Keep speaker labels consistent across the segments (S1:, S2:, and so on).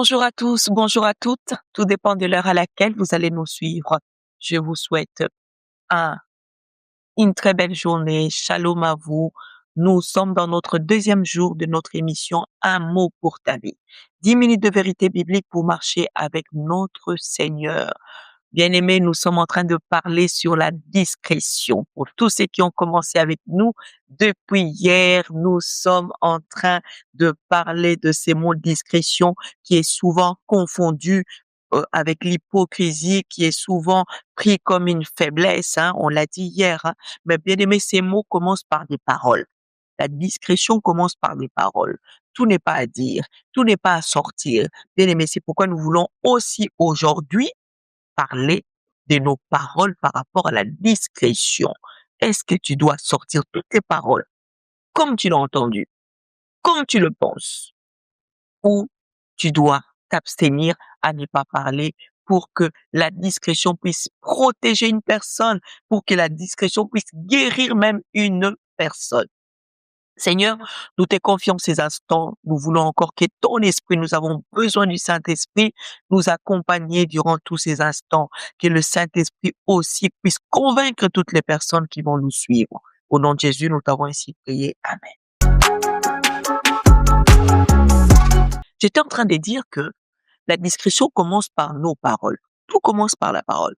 S1: Bonjour à tous, bonjour à toutes. Tout dépend de l'heure à laquelle vous allez nous suivre. Je vous souhaite un, une très belle journée. Shalom à vous. Nous sommes dans notre deuxième jour de notre émission Un mot pour ta vie. 10 minutes de vérité biblique pour marcher avec notre Seigneur. Bien-aimés, nous sommes en train de parler sur la discrétion. Pour tous ceux qui ont commencé avec nous depuis hier, nous sommes en train de parler de ces mots discrétion qui est souvent confondu avec l'hypocrisie, qui est souvent pris comme une faiblesse, hein, on l'a dit hier. Hein. Mais bien-aimés, ces mots commencent par des paroles. La discrétion commence par des paroles. Tout n'est pas à dire, tout n'est pas à sortir. Bien-aimés, c'est pourquoi nous voulons aussi aujourd'hui parler de nos paroles par rapport à la discrétion. Est-ce que tu dois sortir toutes tes paroles comme tu l'as entendu, comme tu le penses, ou tu dois t'abstenir à ne pas parler pour que la discrétion puisse protéger une personne, pour que la discrétion puisse guérir même une personne. Seigneur, nous te confions ces instants. Nous voulons encore que ton esprit, nous avons besoin du Saint-Esprit, nous accompagner durant tous ces instants. Que le Saint-Esprit aussi puisse convaincre toutes les personnes qui vont nous suivre. Au nom de Jésus, nous t'avons ainsi prié. Amen. J'étais en train de dire que la discrétion commence par nos paroles. Tout commence par la parole.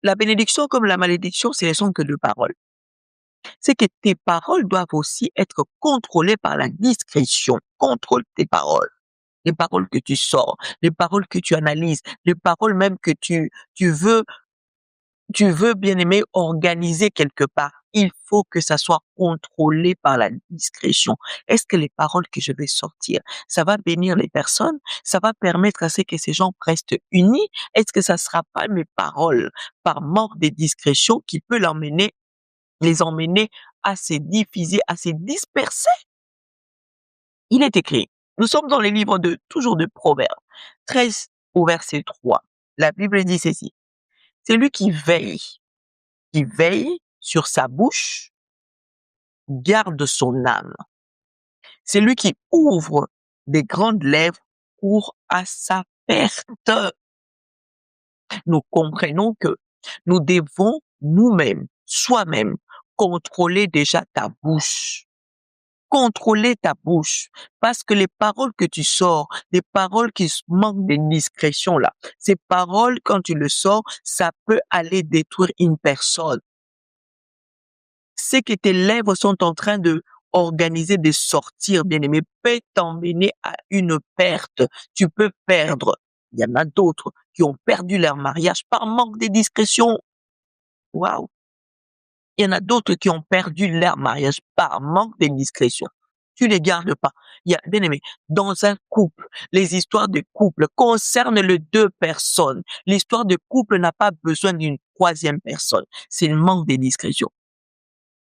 S1: La bénédiction comme la malédiction, ce ne sont que deux paroles. C'est que tes paroles doivent aussi être contrôlées par la discrétion. Contrôle tes paroles. Les paroles que tu sors, les paroles que tu analyses, les paroles même que tu veux bien aimer organiser quelque part. Il faut que ça soit contrôlé par la discrétion. Est-ce que les paroles que je vais sortir, ça va bénir les personnes? Ça va permettre à ce que ces gens restent unis? Est-ce que ça sera pas mes paroles par manque de discrétion qui peut les emmener à se diviser, à se disperser? Il est écrit, nous sommes dans les livres toujours de Proverbes, 13 au verset 3. La Bible dit ceci, c'est lui qui veille sur sa bouche, garde son âme. C'est lui qui ouvre des grandes lèvres pour à sa perte. Nous comprenons que nous devons nous-mêmes, soi-même, contrôler déjà ta bouche. Contrôler ta bouche, parce que les paroles que tu sors, les paroles qui manquent de discrétion là, ces paroles quand tu le sors, ça peut aller détruire une personne. Ce que tes lèvres sont en train de organiser, de sortir, bien aimé, peut t'emmener à une perte. Tu peux perdre. Il y en a d'autres qui ont perdu leur mariage par manque de discrétion. Waouh! Il y en a d'autres qui ont perdu leur mariage par manque de discrétion. Tu les gardes pas. Il y a, bien aimé, dans un couple, les histoires de couple concernent les deux personnes. L'histoire de couple n'a pas besoin d'une troisième personne. C'est le manque de discrétion.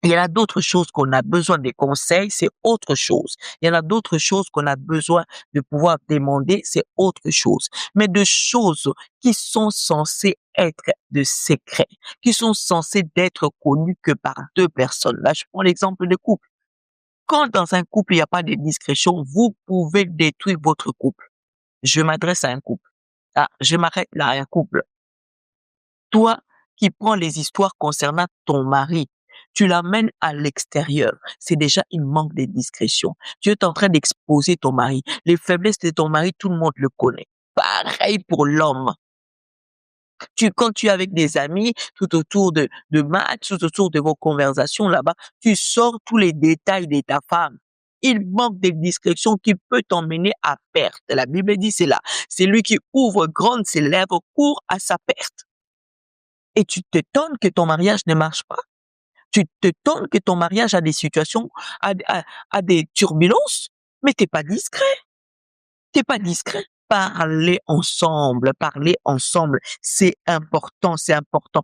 S1: Il y en a d'autres choses qu'on a besoin des conseils, c'est autre chose. Il y en a d'autres choses qu'on a besoin de pouvoir demander, c'est autre chose. Mais de choses qui sont censées être de secrets, qui sont censées d'être connues que par deux personnes. Là, je prends l'exemple de couple. Quand dans un couple, il n'y a pas de discrétion, vous pouvez détruire votre couple. Je m'adresse à un couple. Ah, je m'arrête là à un couple. Toi qui prends les histoires concernant ton mari, tu l'amènes à l'extérieur. C'est déjà une manque de discrétion. Tu es en train d'exposer ton mari. Les faiblesses de ton mari, tout le monde le connaît. Pareil pour l'homme. Quand tu es avec des amis, tout autour de matchs, tout autour de vos conversations là-bas, tu sors tous les détails de ta femme. Il manque de discrétion qui peut t'emmener à perte. La Bible dit c'est là. C'est lui qui ouvre grandes ses lèvres, court à sa perte. Et tu t'étonnes que ton mariage ne marche pas. Tu t'étonnes que ton mariage a des situations, a des turbulences, mais t'es pas discret. T'es pas discret. Parlez ensemble, parlez ensemble. C'est important, c'est important.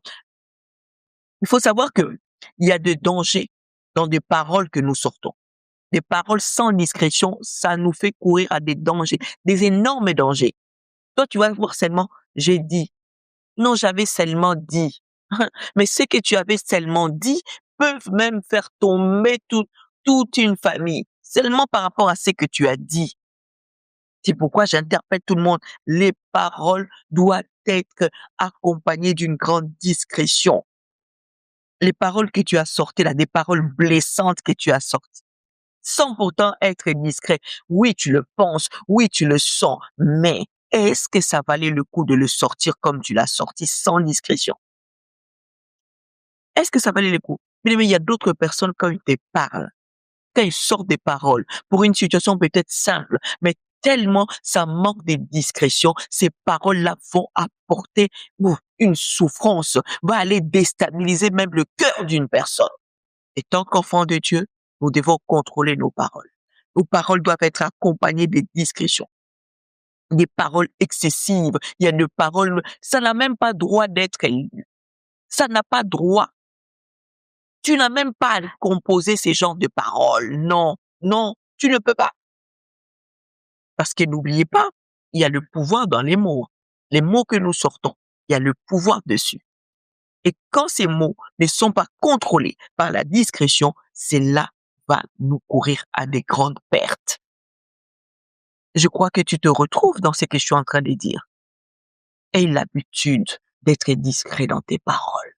S1: Il faut savoir que il y a des dangers dans des paroles que nous sortons. Des paroles sans discrétion, ça nous fait courir à des dangers, des énormes dangers. Toi, tu vas voir seulement, j'ai dit. Non, j'avais seulement dit. Mais ce que tu avais seulement dit peuvent même faire tomber toute une famille. Seulement par rapport à ce que tu as dit. C'est pourquoi j'interpelle tout le monde. Les paroles doivent être accompagnées d'une grande discrétion. Les paroles que tu as sorties là, des paroles blessantes que tu as sorties, sans pourtant être discret. Oui, tu le penses, oui, tu le sens, mais est-ce que ça valait le coup de le sortir comme tu l'as sorti sans discrétion? Est-ce que ça valait le coup? Mais il y a d'autres personnes quand ils te parlent, quand ils sortent des paroles pour une situation peut-être simple, mais tellement ça manque de discrétion, ces paroles-là vont apporter une souffrance, va aller déstabiliser même le cœur d'une personne. Et tant qu'enfants de Dieu, nous devons contrôler nos paroles. Nos paroles doivent être accompagnées de discrétion. Des paroles excessives, il y a des paroles, ça n'a même pas droit d'être lu. Ça n'a pas droit. Tu n'as même pas à composer ces genres de paroles. Non, non, tu ne peux pas. Parce que n'oubliez pas, il y a le pouvoir dans les mots. Les mots que nous sortons, il y a le pouvoir dessus. Et quand ces mots ne sont pas contrôlés par la discrétion, cela va nous courir à des grandes pertes. Je crois que tu te retrouves dans ce que je suis en train de dire. Aie l'habitude d'être discret dans tes paroles.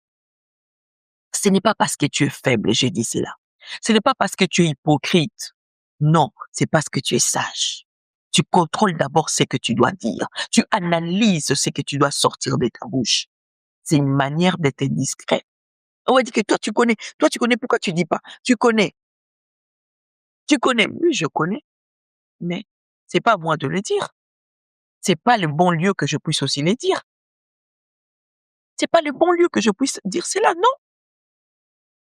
S1: Ce n'est pas parce que tu es faible, j'ai dit cela. Ce n'est pas parce que tu es hypocrite. Non, c'est parce que tu es sage. Tu contrôles d'abord ce que tu dois dire. Tu analyses ce que tu dois sortir de ta bouche. C'est une manière d'être discret. On va dire que toi tu connais pourquoi tu dis pas. Tu connais, oui je connais, mais c'est pas à moi de le dire. C'est pas le bon lieu que je puisse aussi le dire. C'est pas le bon lieu que je puisse dire cela, non.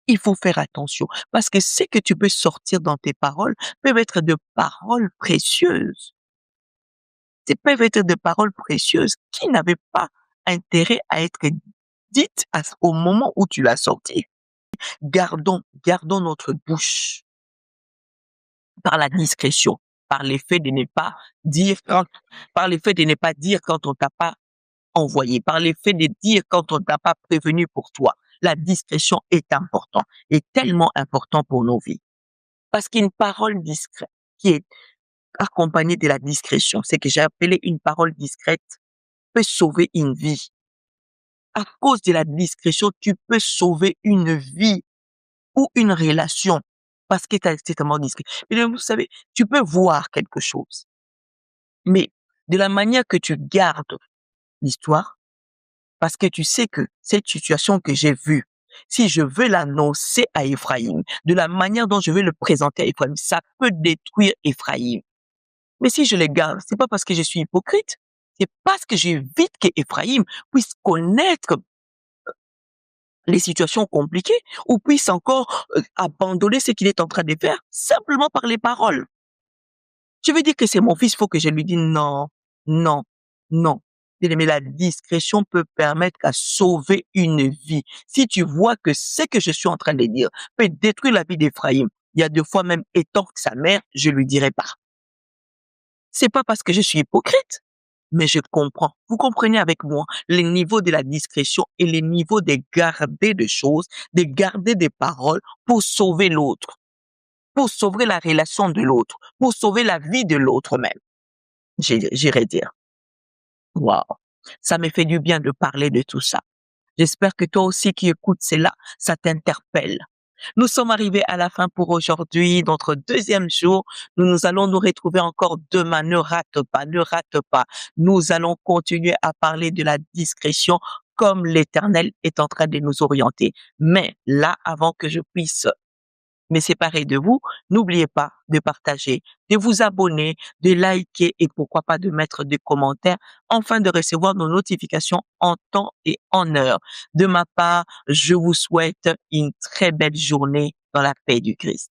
S1: Il faut faire attention parce que ce que tu peux sortir dans tes paroles peuvent être de paroles précieuses. Ce peuvent être de paroles précieuses qui n'avaient pas intérêt à être dites au moment où tu l'as sorti. Gardons notre bouche par la discrétion, par l'effet de ne pas dire par l'effet de ne pas dire quand on t'a pas envoyé, par l'effet de dire quand on t'a pas prévenu pour toi. La discrétion est importante, est tellement important pour nos vies. Parce qu'une parole discrète qui est accompagnée de la discrétion, c'est que j'ai appelé une parole discrète, peut sauver une vie. À cause de la discrétion, tu peux sauver une vie ou une relation parce que tu as été tellement discret. Et vous savez, tu peux voir quelque chose, mais de la manière que tu gardes l'histoire, parce que tu sais que cette situation que j'ai vue, si je veux l'annoncer à Ephraïm, de la manière dont je vais le présenter à Ephraïm, ça peut détruire Ephraïm. Mais si je le garde, c'est pas parce que je suis hypocrite, c'est parce que j'évite que Ephraïm puisse connaître les situations compliquées ou puisse encore abandonner ce qu'il est en train de faire simplement par les paroles. Je veux dire que c'est mon fils, il faut que je lui dise non, non, non. Mais la discrétion peut permettre à sauver une vie. Si tu vois que ce que je suis en train de dire peut détruire la vie d'Ephraïm, il y a deux fois même étant que sa mère, je lui dirai pas. C'est pas parce que je suis hypocrite, mais je comprends. Vous comprenez avec moi les niveaux de la discrétion et les niveaux de garder des choses, de garder des paroles pour sauver l'autre, pour sauver la relation de l'autre, pour sauver la vie de l'autre même. J'irais dire. Waouh, ça me fait du bien de parler de tout ça. J'espère que toi aussi qui écoutes cela, ça t'interpelle. Nous sommes arrivés à la fin pour aujourd'hui, notre deuxième jour. Nous allons nous retrouver encore demain. Ne rate pas, ne rate pas. Nous allons continuer à parler de la discrétion comme l'Éternel est en train de nous orienter. Mais là, avant que je puisse me séparer de vous, n'oubliez pas de partager, de vous abonner, de liker et pourquoi pas de mettre des commentaires afin de recevoir nos notifications en temps et en heure. De ma part, je vous souhaite une très belle journée dans la paix du Christ.